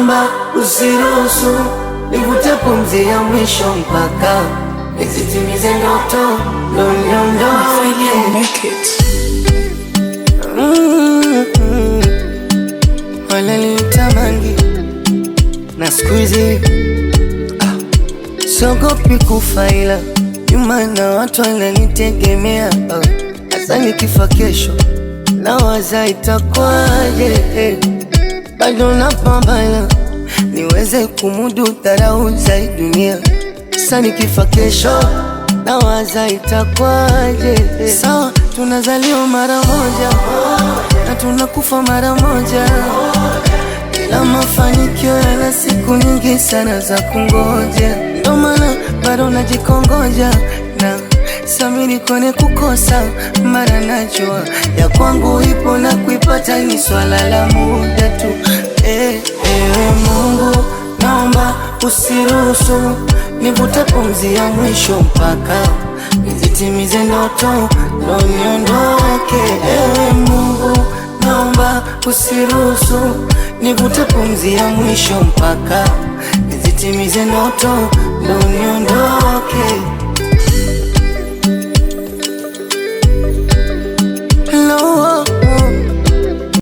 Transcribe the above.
naomba usiruhusu nivute pumzi ya mwisho mpaka nizitimize ndoto niondoke. Wananitamani na siku hizi siogopi kufa, ila nyuma na watu wananitegemea. Hasa nikifa kesho nawaza itakwaje. Bado napambana niweze kumudu dharau za dunia. Hasa nikifa kesho nawaza itakwaje. Sawa, tunazaliwa mara moja na tunakufa mara moja, ila mafanikio yana siku nyingi sana za kungoja. Ndo maana bado najikongoja na samini kone kukosa. Mara najua ya kwangu ipo na kuipata ni swala la muda tu. Ewe Mungu, naomba usiruhusu nivute pumzi ya mwisho mpaka nizitimize ndoto ndo niondoke. Ewe Mungu, naomba usiruhusu nivute pumzi ya mwisho mpaka nizitimize ndoto ndo niondoke.